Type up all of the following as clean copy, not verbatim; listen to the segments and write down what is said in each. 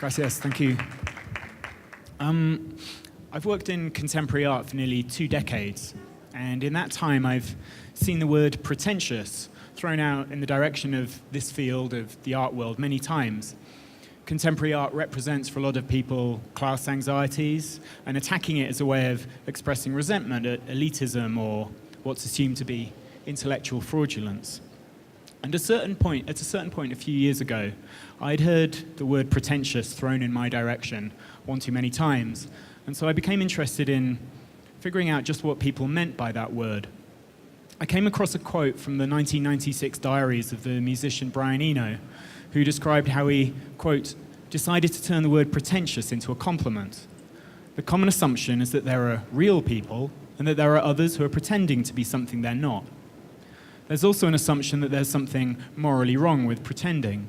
Gracias, thank you. I've worked in contemporary art for nearly 2 decades, and in that time I've seen the word pretentious thrown out in the direction of this field of the art world many times. Contemporary art represents for a lot of people class anxieties, and attacking it as a way of expressing resentment at elitism or what's assumed to be intellectual fraudulence. And at a certain point a few years ago, I'd heard the word pretentious thrown in my direction one too many times, and so I became interested in figuring out just what people meant by that word. I came across a quote from the 1996 diaries of the musician Brian Eno, who described how he, quote, decided to turn the word pretentious into a compliment. The common assumption is that there are real people and that there are others who are pretending to be something they're not. There's also an assumption that there's something morally wrong with pretending.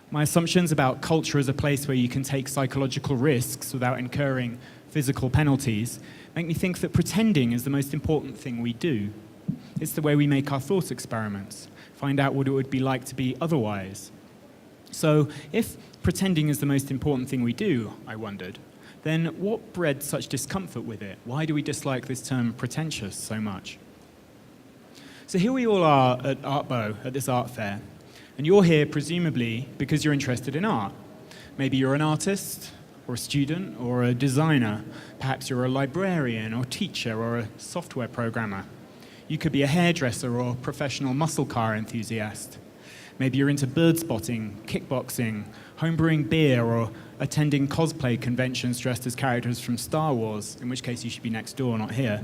My assumptions about culture as a place where you can take psychological risks without incurring physical penalties make me think that pretending is the most important thing we do. It's the way we make our thought experiments, find out what it would be like to be otherwise. So, if pretending is the most important thing we do, I wondered, then what bred such discomfort with it? Why do we dislike this term pretentious so much? So here we all are at Artbo, at this art fair, and you're here presumably because you're interested in art. Maybe you're an artist, or a student, or a designer. Perhaps you're a librarian, or teacher, or a software programmer. You could be a hairdresser or professional muscle car enthusiast. Maybe you're into bird spotting, kickboxing, homebrewing beer, or attending cosplay conventions dressed as characters from Star Wars, in which case you should be next door, not here.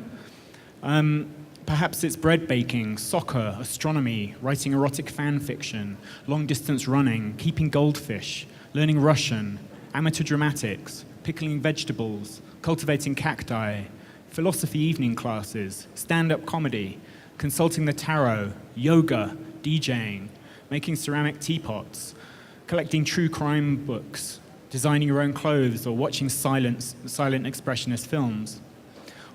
Perhaps it's bread baking, soccer, astronomy, writing erotic fan fiction, long-distance running, keeping goldfish, learning Russian, amateur dramatics, pickling vegetables, cultivating cacti, philosophy evening classes, stand-up comedy, consulting the tarot, yoga, DJing, making ceramic teapots, collecting true crime books, designing your own clothes, or watching silent expressionist films.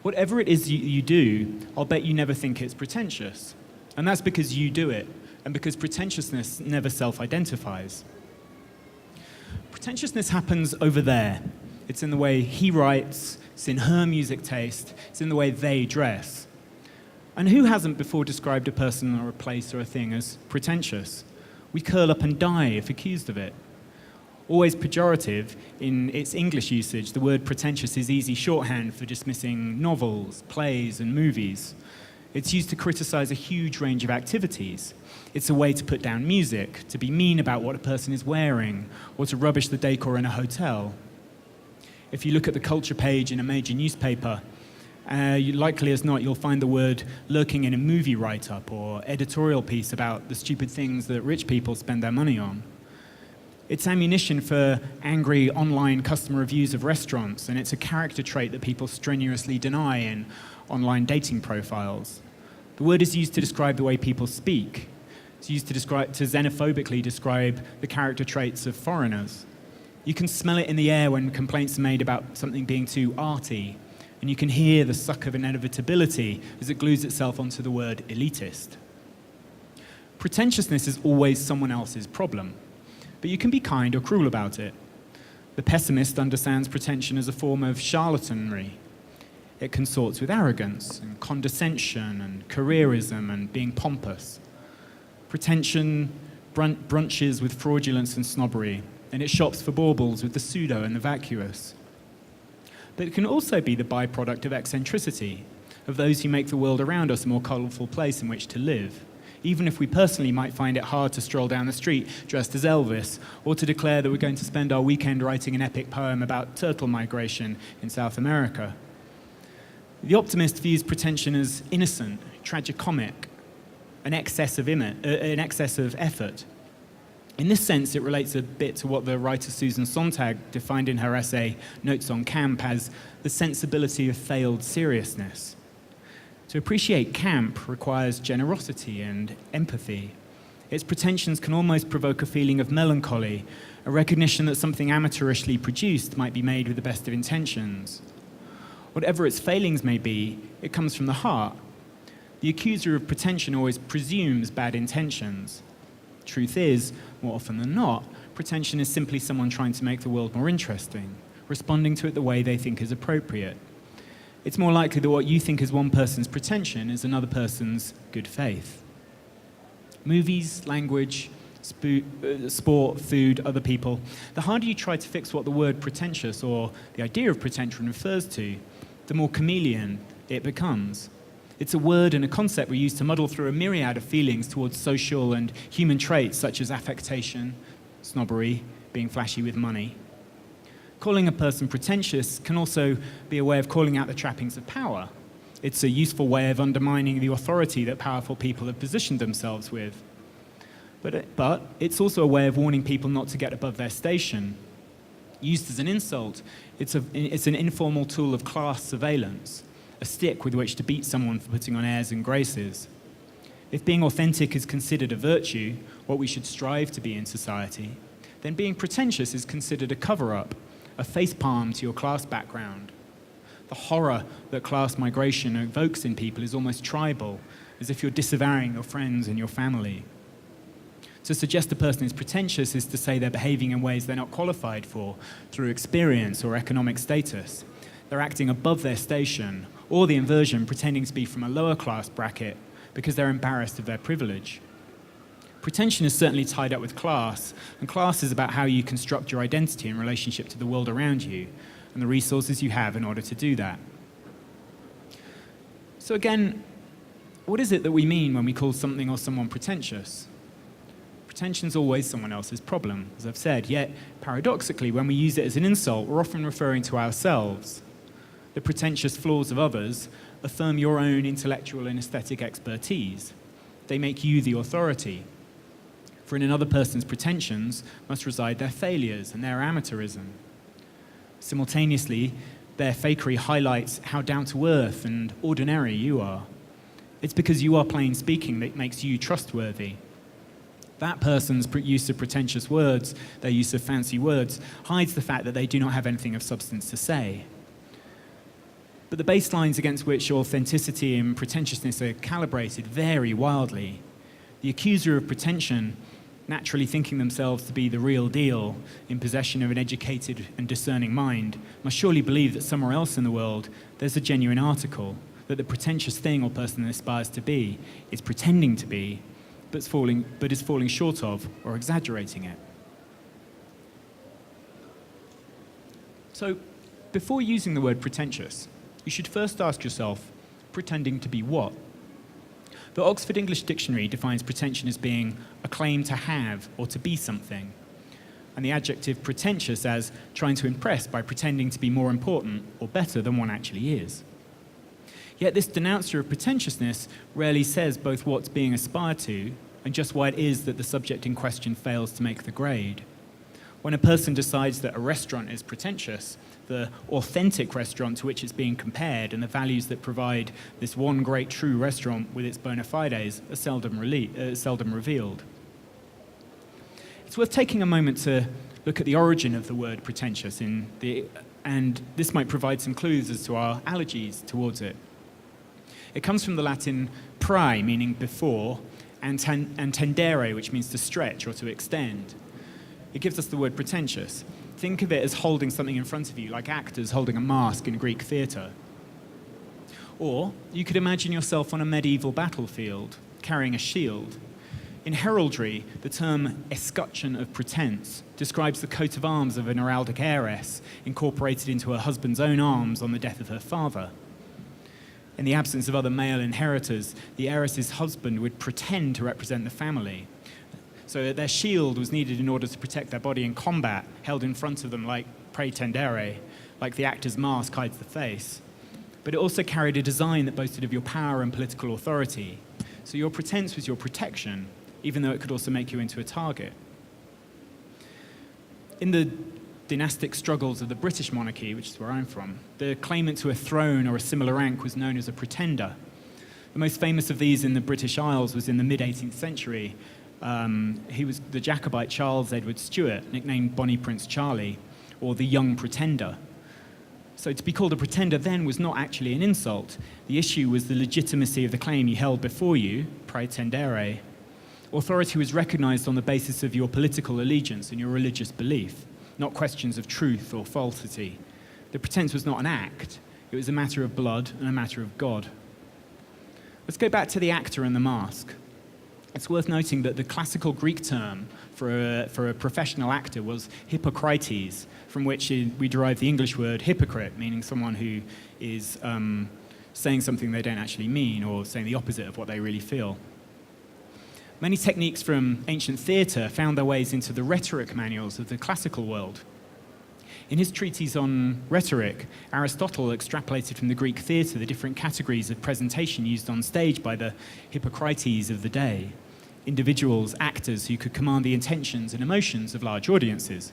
Whatever it is you do, I'll bet you never think it's pretentious. And that's because you do it, and because pretentiousness never self-identifies. Pretentiousness happens over there. It's in the way he writes, it's in her music taste, it's in the way they dress. And who hasn't before described a person or a place or a thing as pretentious? We curl up and die if accused of it. Always pejorative in its English usage, the word pretentious is easy shorthand for dismissing novels, plays, and movies. It's used to criticize a huge range of activities. It's a way to put down music, to be mean about what a person is wearing, or to rubbish the decor in a hotel. If you look at the culture page in a major newspaper, likely as not, you'll find the word lurking in a movie write-up or editorial piece about the stupid things that rich people spend their money on. It's ammunition for angry online customer reviews of restaurants, and it's a character trait that people strenuously deny in online dating profiles. The word is used to describe the way people speak. It's used to xenophobically describe the character traits of foreigners. You can smell it in the air when complaints are made about something being too arty, and you can hear the suck of inevitability as it glues itself onto the word elitist. Pretentiousness is always someone else's problem, but you can be kind or cruel about it. The pessimist understands pretension as a form of charlatanry. It consorts with arrogance and condescension and careerism and being pompous. Pretension brunches with fraudulence and snobbery, and it shops for baubles with the pseudo and the vacuous. But it can also be the byproduct of eccentricity, of those who make the world around us a more colourful place in which to live, even if we personally might find it hard to stroll down the street dressed as Elvis, or to declare that we're going to spend our weekend writing an epic poem about turtle migration in South America. The optimist views pretension as innocent, tragicomic, an excess of effort. In this sense, it relates a bit to what the writer Susan Sontag defined in her essay, Notes on Camp, as the sensibility of failed seriousness. To appreciate camp requires generosity and empathy. Its pretensions can almost provoke a feeling of melancholy, a recognition that something amateurishly produced might be made with the best of intentions. Whatever its failings may be, it comes from the heart. The accuser of pretension always presumes bad intentions. Truth is, more often than not, pretension is simply someone trying to make the world more interesting, responding to it the way they think is appropriate. It's more likely that what you think is one person's pretension is another person's good faith. Movies, language, sport, food, other people. The harder you try to fix what the word pretentious or the idea of pretension refers to, the more chameleon it becomes. It's a word and a concept we use to muddle through a myriad of feelings towards social and human traits such as affectation, snobbery, being flashy with money. Calling a person pretentious can also be a way of calling out the trappings of power. It's a useful way of undermining the authority that powerful people have positioned themselves with. But it's also a way of warning people not to get above their station. Used as an insult, it's an informal tool of class surveillance, a stick with which to beat someone for putting on airs and graces. If being authentic is considered a virtue, what we should strive to be in society, then being pretentious is considered a cover-up, a facepalm to your class background. The horror that class migration evokes in people is almost tribal, as if you're disavowing your friends and your family. To suggest a person is pretentious is to say they're behaving in ways they're not qualified for through experience or economic status. They're acting above their station, or the inversion, pretending to be from a lower class bracket because they're embarrassed of their privilege. Pretension is certainly tied up with class, and class is about how you construct your identity in relationship to the world around you and the resources you have in order to do that. So again, what is it that we mean when we call something or someone pretentious? Pretension's always someone else's problem, as I've said, yet paradoxically, when we use it as an insult, we're often referring to ourselves. The pretentious flaws of others affirm your own intellectual and aesthetic expertise. They make you the authority. For in another person's pretensions must reside their failures and their amateurism. Simultaneously, their fakery highlights how down-to-earth and ordinary you are. It's because you are plain speaking that makes you trustworthy. That person's use of pretentious words, their use of fancy words, hides the fact that they do not have anything of substance to say. But the baselines against which authenticity and pretentiousness are calibrated vary wildly. The accuser of pretension, naturally thinking themselves to be the real deal, in possession of an educated and discerning mind, must surely believe that somewhere else in the world there's a genuine article, that the pretentious thing or person aspires to be is pretending to be, but is falling short of or exaggerating it. So, before using the word pretentious, you should first ask yourself, pretending to be what? The Oxford English Dictionary defines pretension as being a claim to have or to be something, and the adjective pretentious as trying to impress by pretending to be more important or better than one actually is. Yet this denouncer of pretentiousness rarely says both what's being aspired to and just why it is that the subject in question fails to make the grade. When a person decides that a restaurant is pretentious, the authentic restaurant to which it's being compared and the values that provide this one great true restaurant with its bona fides are seldom revealed. It's worth taking a moment to look at the origin of the word pretentious, and this might provide some clues as to our allergies towards it. It comes from the Latin prae, meaning before, and tendere, which means to stretch or to extend. It gives us the word pretentious. Think of it as holding something in front of you, like actors holding a mask in a Greek theatre. Or you could imagine yourself on a medieval battlefield, carrying a shield. In heraldry, the term escutcheon of pretense describes the coat of arms of an heraldic heiress incorporated into her husband's own arms on the death of her father. In the absence of other male inheritors, the heiress's husband would pretend to represent the family. So their shield was needed in order to protect their body in combat, held in front of them like pretendere, like the actor's mask hides the face. But it also carried a design that boasted of your power and political authority. So your pretense was your protection, even though it could also make you into a target. In the dynastic struggles of the British monarchy, which is where I'm from, the claimant to a throne or a similar rank was known as a pretender. The most famous of these in the British Isles was in the mid-18th century. He was the Jacobite Charles Edward Stuart, nicknamed Bonnie Prince Charlie, or the Young Pretender. So to be called a pretender then was not actually an insult. The issue was the legitimacy of the claim you held before you, praetendere, Authority was recognized on the basis of your political allegiance and your religious belief, not questions of truth or falsity. The pretense was not an act, it was a matter of blood and a matter of God. Let's go back to the actor and the mask. It's worth noting that the classical Greek term for a professional actor was Hippocrates, from which we derive the English word hypocrite, meaning someone who is saying something they don't actually mean or saying the opposite of what they really feel. Many techniques from ancient theatre found their ways into the rhetoric manuals of the classical world. In his treatise on rhetoric, Aristotle extrapolated from the Greek theatre the different categories of presentation used on stage by the Hippocrates of the day, individuals, actors who could command the intentions and emotions of large audiences.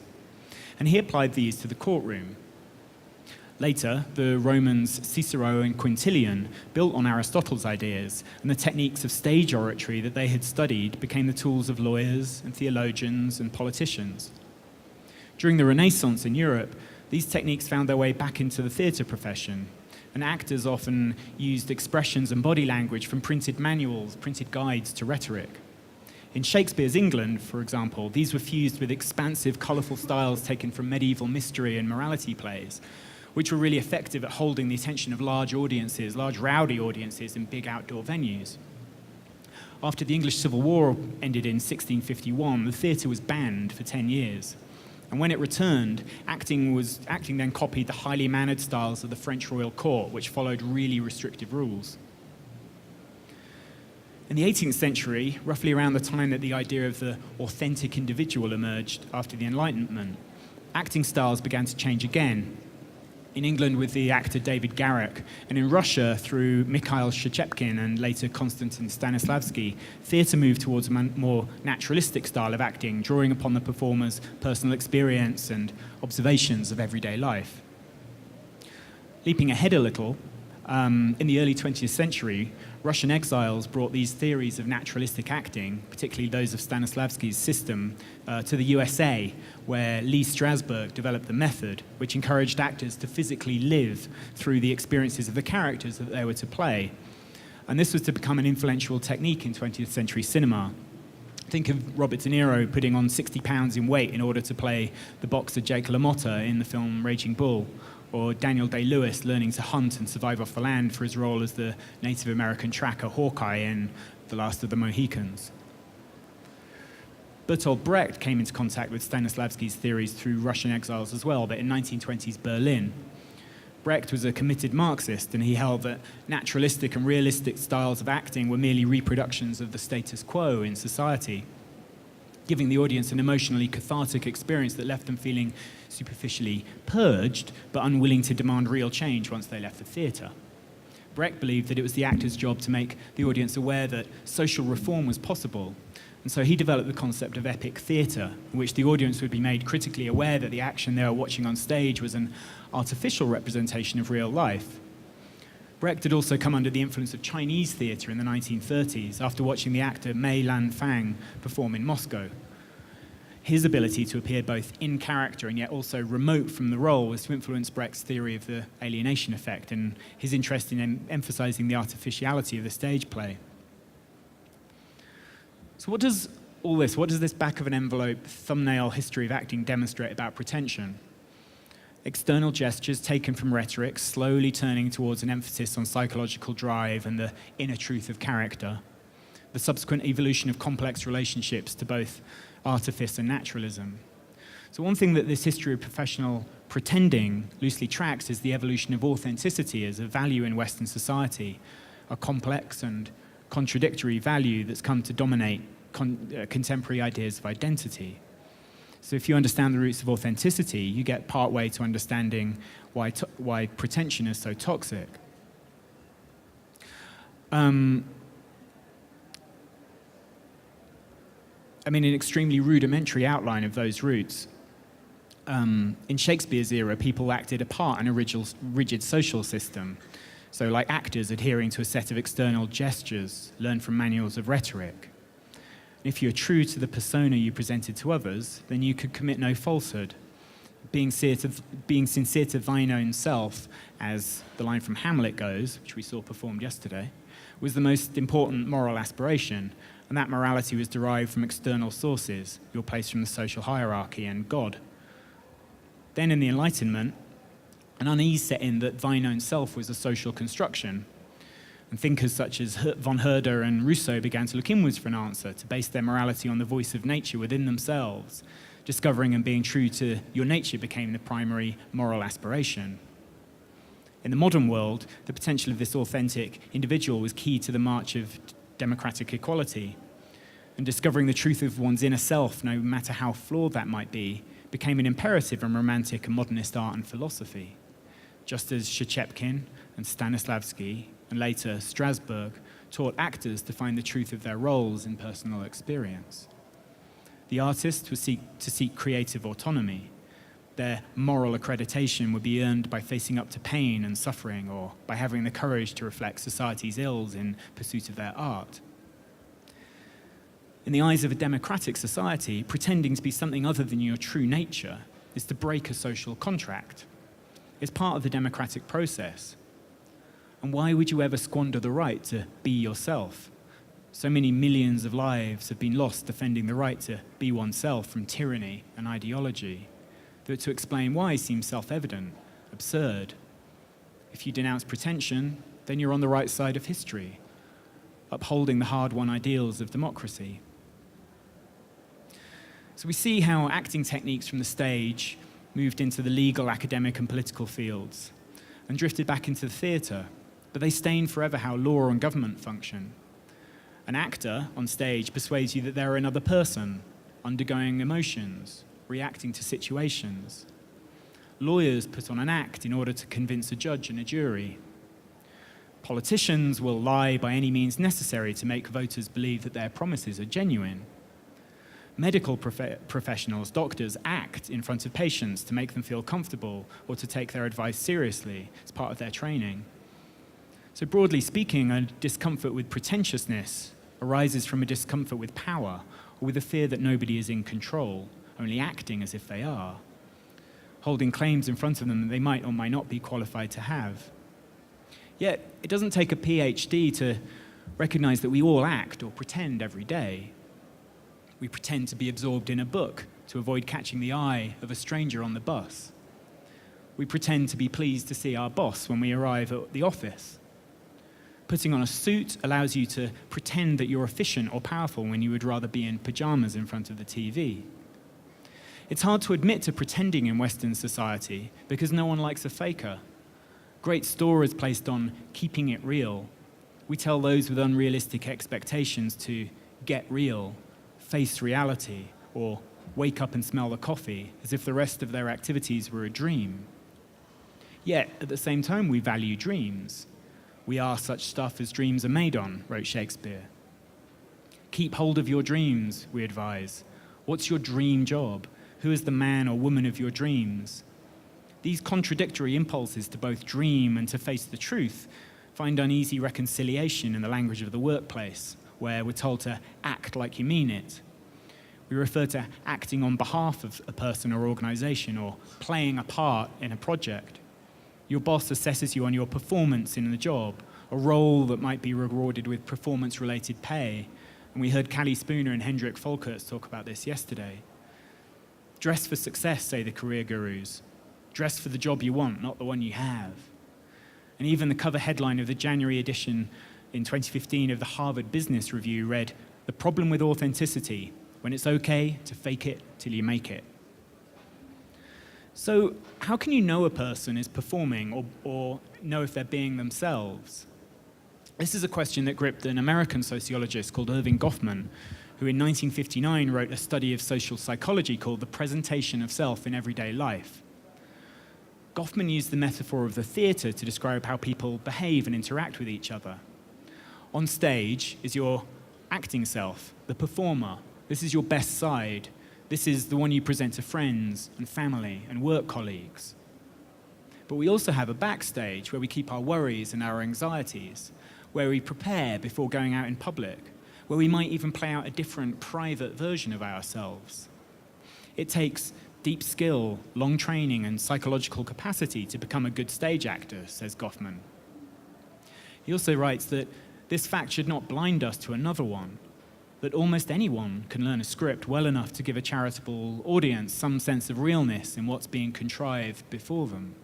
And he applied these to the courtroom. Later, the Romans Cicero and Quintilian built on Aristotle's ideas, and the techniques of stage oratory that they had studied became the tools of lawyers and theologians and politicians. During the Renaissance in Europe, these techniques found their way back into the theatre profession, and actors often used expressions and body language from printed manuals, printed guides to rhetoric. In Shakespeare's England, for example, these were fused with expansive, colourful styles taken from medieval mystery and morality plays, which were really effective at holding the attention of large audiences, large rowdy audiences in big outdoor venues. After the English Civil War ended in 1651, the theatre was banned for 10 years. And when it returned, acting then copied the highly mannered styles of the French royal court, which followed really restrictive rules. In the 18th century, roughly around the time that the idea of the authentic individual emerged after the Enlightenment, acting styles began to change again. In England with the actor David Garrick, and in Russia through Mikhail Shchepkin and later Konstantin Stanislavski, theatre moved towards a more naturalistic style of acting, drawing upon the performer's personal experience and observations of everyday life. Leaping ahead a little, in the early 20th century, Russian exiles brought these theories of naturalistic acting, particularly those of Stanislavski's system, to the USA, where Lee Strasberg developed the method, which encouraged actors to physically live through the experiences of the characters that they were to play. And this was to become an influential technique in 20th century cinema. Think of Robert De Niro putting on 60 pounds in weight in order to play the boxer Jake LaMotta in the film Raging Bull, or Daniel Day-Lewis learning to hunt and survive off the land for his role as the Native American tracker Hawkeye in The Last of the Mohicans. Bertolt Brecht came into contact with Stanislavski's theories through Russian exiles as well, but in 1920s Berlin. Brecht was a committed Marxist, and he held that naturalistic and realistic styles of acting were merely reproductions of the status quo in society, giving the audience an emotionally cathartic experience that left them feeling superficially purged, but unwilling to demand real change once they left the theatre. Brecht believed that it was the actor's job to make the audience aware that social reform was possible, and so he developed the concept of epic theatre, in which the audience would be made critically aware that the action they were watching on stage was an artificial representation of real life. Brecht had also come under the influence of Chinese theatre in the 1930s after watching the actor Mei Lan Fang perform in Moscow. His ability to appear both in character and yet also remote from the role was to influence Brecht's theory of the alienation effect and his interest in emphasizing the artificiality of the stage play. So what does this back of an envelope thumbnail history of acting demonstrate about pretension? External gestures taken from rhetoric, slowly turning towards an emphasis on psychological drive and the inner truth of character. The subsequent evolution of complex relationships to both artifice and naturalism. So one thing that this history of professional pretending loosely tracks is the evolution of authenticity as a value in Western society, a complex and contradictory value that's come to dominate contemporary ideas of identity. So if you understand the roots of authenticity, you get partway to understanding why pretension is so toxic. An extremely rudimentary outline of those roots. In Shakespeare's era, people acted a part in a rigid social system. So like actors adhering to a set of external gestures learned from manuals of rhetoric. If you're true to the persona you presented to others, then you could commit no falsehood. Being sincere to thine own self, as the line from Hamlet goes, which we saw performed yesterday, was the most important moral aspiration. and that morality was derived from external sources, your place from the social hierarchy and God. Then in the Enlightenment, an unease set in that thine own self was a social construction, and thinkers such as von Herder and Rousseau began to look inwards for an answer, to base their morality on the voice of nature within themselves. Discovering and being true to your nature became the primary moral aspiration. In the modern world, the potential of this authentic individual was key to the march of democratic equality. And discovering the truth of one's inner self, no matter how flawed that might be, became an imperative in romantic and modernist art and philosophy. Just as Shchepkin and Stanislavski, and later Strasbourg, taught actors to find the truth of their roles in personal experience. The artist was to seek creative autonomy. Their moral accreditation would be earned by facing up to pain and suffering, or by having the courage to reflect society's ills in pursuit of their art. In the eyes of a democratic society, pretending to be something other than your true nature is to break a social contract. It's part of the democratic process. And why would you ever squander the right to be yourself? So many millions of lives have been lost defending the right to be oneself from tyranny and ideology, that to explain why seems self-evident, absurd. If you denounce pretension, then you're on the right side of history, upholding the hard-won ideals of democracy. So we see how acting techniques from the stage moved into the legal, academic, and political fields, and drifted back into the theatre, but they stain forever how law and government function. An actor on stage persuades you that they're another person, undergoing emotions, reacting to situations. Lawyers put on an act in order to convince a judge and a jury. Politicians will lie by any means necessary to make voters believe that their promises are genuine. Medical professionals, doctors, act in front of patients to make them feel comfortable or to take their advice seriously as part of their training. So broadly speaking, a discomfort with pretentiousness arises from a discomfort with power or with a fear that nobody is in control, only acting as if they are, holding claims in front of them that they might or might not be qualified to have. Yet, it doesn't take a PhD to recognize that we all act or pretend every day. We pretend to be absorbed in a book to avoid catching the eye of a stranger on the bus. We pretend to be pleased to see our boss when we arrive at the office. Putting on a suit allows you to pretend that you're efficient or powerful when you would rather be in pajamas in front of the TV. It's hard to admit to pretending in Western society because no one likes a faker. Great store is placed on keeping it real. We tell those with unrealistic expectations to get real, face reality, or wake up and smell the coffee as if the rest of their activities were a dream. Yet, at the same time, we value dreams. We are such stuff as dreams are made on, wrote Shakespeare. Keep hold of your dreams, we advise. What's your dream job? Who is the man or woman of your dreams? These contradictory impulses to both dream and to face the truth find uneasy reconciliation in the language of the workplace, where we're told to act like you mean it. We refer to acting on behalf of a person or organization, or playing a part in a project. Your boss assesses you on your performance in the job, a role that might be rewarded with performance-related pay. And we heard Callie Spooner and Hendrik Volkerts talk about this yesterday. Dress for success, say the career gurus. Dress for the job you want, not the one you have. And even the cover headline of the January edition in 2015 of the Harvard Business Review read, "The problem with authenticity, when it's okay to fake it till you make it." So how can you know a person is performing or know if they're being themselves? This is a question that gripped an American sociologist called Irving Goffman, who in 1959 wrote a study of social psychology called The Presentation of Self in Everyday Life. Goffman used the metaphor of the theatre to describe how people behave and interact with each other. On stage is your acting self, the performer. This is your best side. This is the one you present to friends and family and work colleagues. But we also have a backstage where we keep our worries and our anxieties, where we prepare before going out in public, where we might even play out a different private version of ourselves. It takes deep skill, long training, and psychological capacity to become a good stage actor, says Goffman. He also writes that this fact should not blind us to another one. that almost anyone can learn a script well enough to give a charitable audience some sense of realness in what's being contrived before them.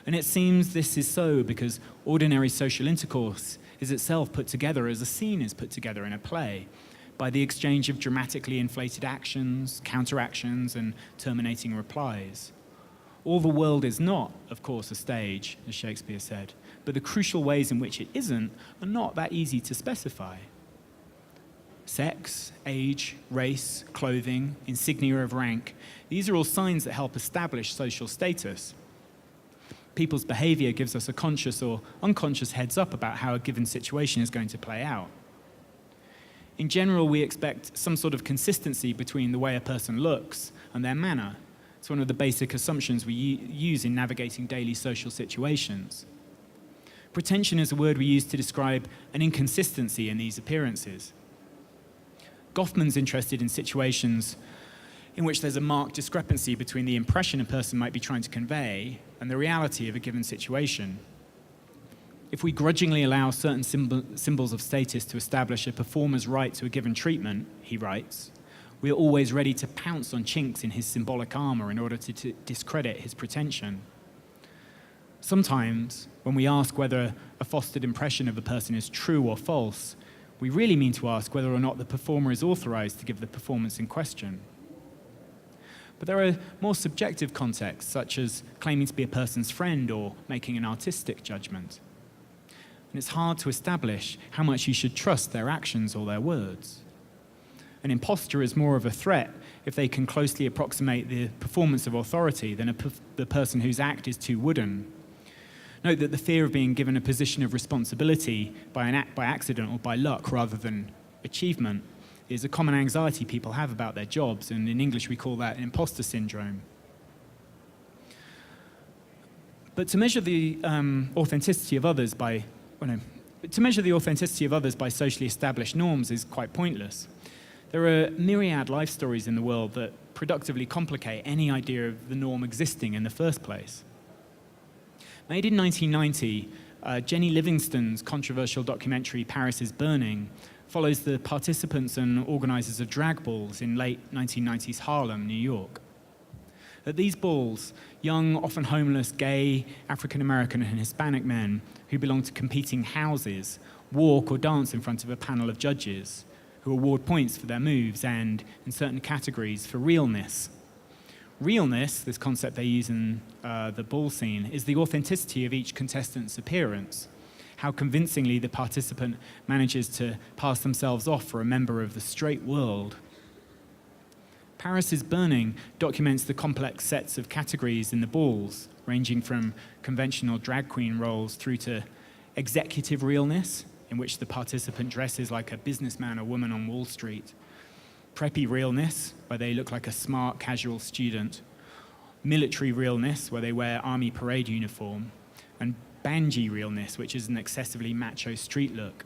And it seems this is so because ordinary social intercourse is itself put together as a scene is put together in a play, by the exchange of dramatically inflated actions, counteractions, and terminating replies. All the world is not, of course, a stage, as Shakespeare said, but the crucial ways in which it isn't are not that easy to specify. Sex, age, race, clothing, insignia of rank, these are all signs that help establish social status. People's behavior gives us a conscious or unconscious heads up about how a given situation is going to play out. In general, we expect some sort of consistency between the way a person looks and their manner. It's one of the basic assumptions we use in navigating daily social situations. Pretension is a word we use to describe an inconsistency in these appearances. Goffman's interested in situations in which there's a marked discrepancy between the impression a person might be trying to convey and the reality of a given situation. If we grudgingly allow certain symbols of status to establish a performer's right to a given treatment, he writes, we are always ready to pounce on chinks in his symbolic armor in order to discredit his pretension. Sometimes, when we ask whether a fostered impression of a person is true or false, we really mean to ask whether or not the performer is authorized to give the performance in question. But there are more subjective contexts, such as claiming to be a person's friend or making an artistic judgment. And it's hard to establish how much you should trust their actions or their words. An impostor is more of a threat if they can closely approximate the performance of authority than the person whose act is too wooden. Note that the fear of being given a position of responsibility by an act by accident or by luck rather than achievement is a common anxiety people have about their jobs, and in English we call that imposter syndrome. But to measure the authenticity of others by socially established norms is quite pointless. There are myriad life stories in the world that productively complicate any idea of the norm existing in the first place. Made in 1990, Jenny Livingston's controversial documentary Paris is Burning follows the participants and organizers of drag balls in late 1990s Harlem, New York. At these balls, young, often homeless, gay, African-American and Hispanic men who belong to competing houses walk or dance in front of a panel of judges who award points for their moves and, in certain categories, for realness. Realness, this concept they use in the ball scene, is the authenticity of each contestant's appearance, how convincingly the participant manages to pass themselves off for a member of the straight world. Paris is Burning documents the complex sets of categories in the balls, ranging from conventional drag queen roles through to executive realness, in which the participant dresses like a businessman or woman on Wall Street, preppy realness, where they look like a smart, casual student, military realness, where they wear army parade uniform, and banji realness, which is an excessively macho street look.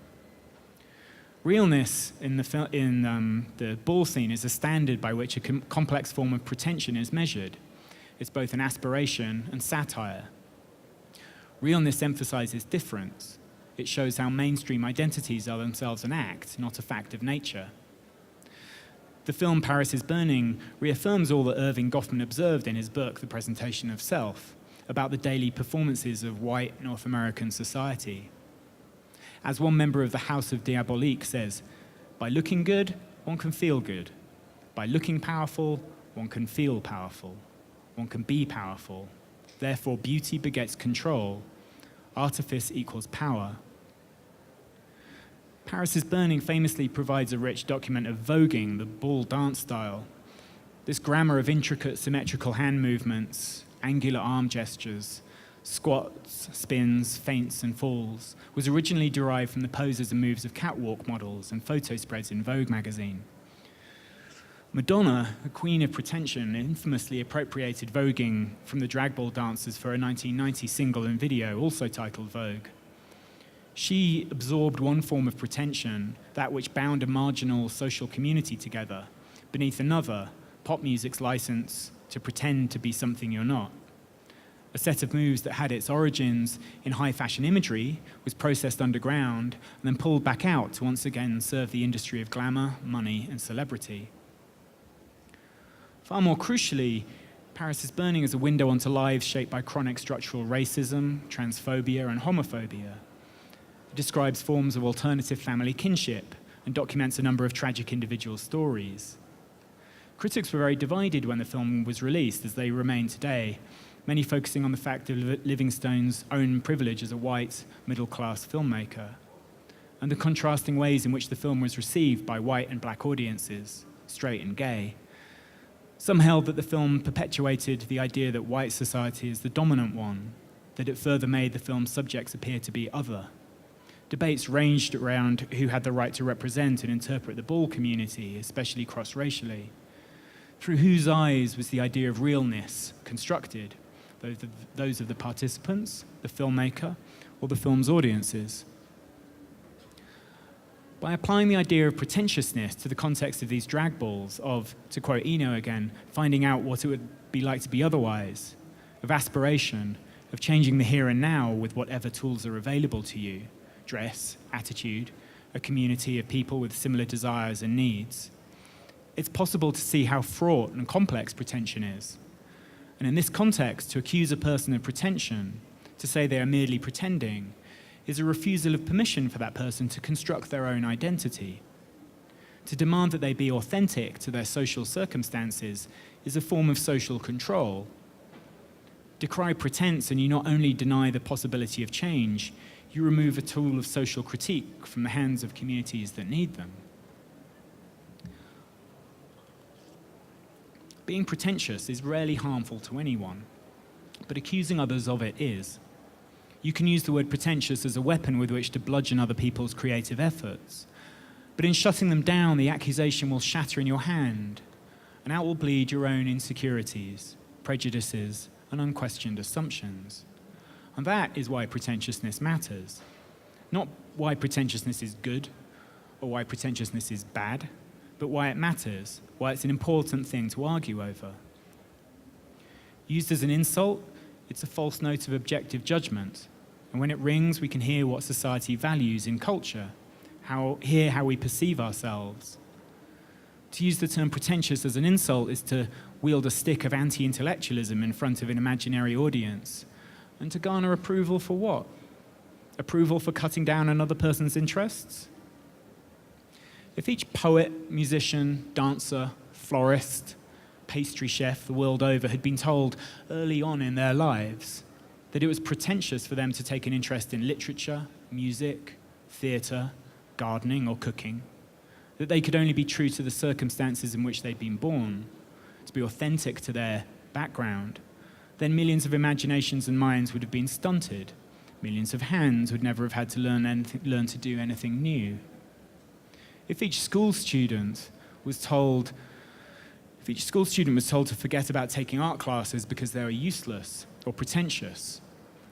Realness in the ball scene is a standard by which a complex form of pretension is measured. It's both an aspiration and satire. Realness emphasizes difference. It shows how mainstream identities are themselves an act, not a fact of nature. The film Paris is Burning reaffirms all that Irving Goffman observed in his book, The Presentation of Self, about the daily performances of white North American society. As one member of the House of Diabolique says, by looking good, one can feel good. By looking powerful, one can feel powerful. One can be powerful. Therefore, beauty begets control. Artifice equals power. Paris is Burning famously provides a rich document of voguing, the ball dance style. This grammar of intricate symmetrical hand movements, angular arm gestures, squats, spins, feints, and falls was originally derived from the poses and moves of catwalk models and photo spreads in Vogue magazine. Madonna, the queen of pretension, infamously appropriated voguing from the drag ball dancers for a 1990 single and video, also titled Vogue. She absorbed one form of pretension, that which bound a marginal social community together, beneath another, pop music's license to pretend to be something you're not. A set of moves that had its origins in high fashion imagery was processed underground and then pulled back out to once again serve the industry of glamour, money, and celebrity. Far more crucially, Paris is Burning as a window onto lives shaped by chronic structural racism, transphobia, and homophobia. It describes forms of alternative family kinship and documents a number of tragic individual stories. Critics were very divided when the film was released, as they remain today, many focusing on the fact of Livingstone's own privilege as a white, middle-class filmmaker, and the contrasting ways in which the film was received by white and black audiences, straight and gay. Some held that the film perpetuated the idea that white society is the dominant one, that it further made the film's subjects appear to be other. Debates ranged around who had the right to represent and interpret the ball community, especially cross-racially. Through whose eyes was the idea of realness constructed? Those of the participants, the filmmaker, or the film's audiences? By applying the idea of pretentiousness to the context of these drag balls, of, to quote Eno again, finding out what it would be like to be otherwise, of aspiration, of changing the here and now with whatever tools are available to you, dress, attitude, a community of people with similar desires and needs, it's possible to see how fraught and complex pretension is. And in this context, to accuse a person of pretension, to say they are merely pretending, is a refusal of permission for that person to construct their own identity. To demand that they be authentic to their social circumstances is a form of social control. Decry pretense and you not only deny the possibility of change, you remove a tool of social critique from the hands of communities that need them. Being pretentious is rarely harmful to anyone, but accusing others of it is. You can use the word pretentious as a weapon with which to bludgeon other people's creative efforts. But in shutting them down, the accusation will shatter in your hand, and out will bleed your own insecurities, prejudices, and unquestioned assumptions. And that is why pretentiousness matters. Not why pretentiousness is good, or why pretentiousness is bad, but why it matters, why it's an important thing to argue over. Used as an insult, it's a false note of objective judgment. And when it rings, we can hear what society values in culture, hear how we perceive ourselves. To use the term pretentious as an insult is to wield a stick of anti-intellectualism in front of an imaginary audience. And to garner approval for what? Approval for cutting down another person's interests? If each poet, musician, dancer, florist, pastry chef the world over had been told early on in their lives that it was pretentious for them to take an interest in literature, music, theatre, gardening, or cooking, that they could only be true to the circumstances in which they'd been born, to be authentic to their background, then millions of imaginations and minds would have been stunted. Millions of hands would never have had to learn to do anything new. If each school student was told to forget about taking art classes because they were useless or pretentious,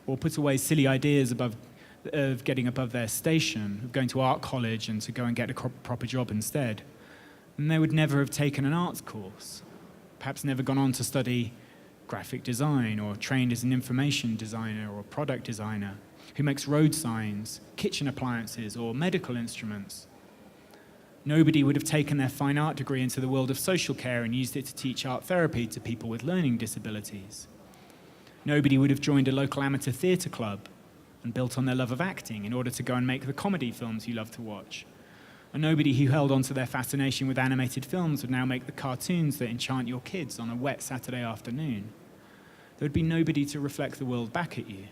or put away silly ideas of getting above their station, of going to art college and to go and get a proper job instead, then they would never have taken an arts course, perhaps never gone on to study graphic design or trained as an information designer or product designer who makes road signs, kitchen appliances, or medical instruments. Nobody would have taken their fine art degree into the world of social care and used it to teach art therapy to people with learning disabilities. Nobody would have joined a local amateur theatre club and built on their love of acting in order to go and make the comedy films you love to watch. And nobody who held on to their fascination with animated films would now make the cartoons that enchant your kids on a wet Saturday afternoon. There would be nobody to reflect the world back at you.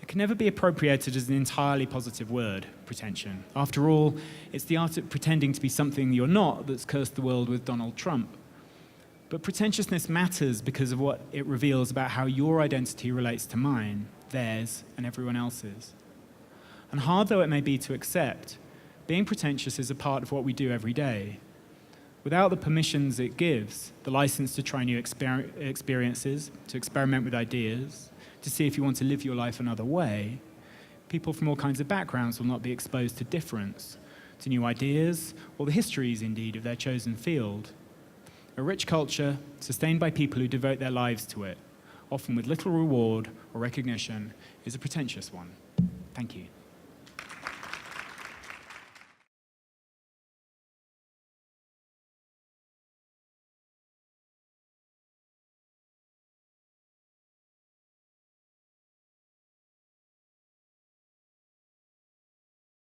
It can never be appropriated as an entirely positive word, pretension. After all, it's the art of pretending to be something you're not that's cursed the world with Donald Trump. But pretentiousness matters because of what it reveals about how your identity relates to mine, theirs, and everyone else's. And hard though it may be to accept, being pretentious is a part of what we do every day. Without the permissions it gives, the license to try new experiences, to experiment with ideas, to see if you want to live your life another way, people from all kinds of backgrounds will not be exposed to difference, to new ideas, or the histories, indeed, of their chosen field. A rich culture, sustained by people who devote their lives to it, often with little reward or recognition, is a pretentious one. Thank you.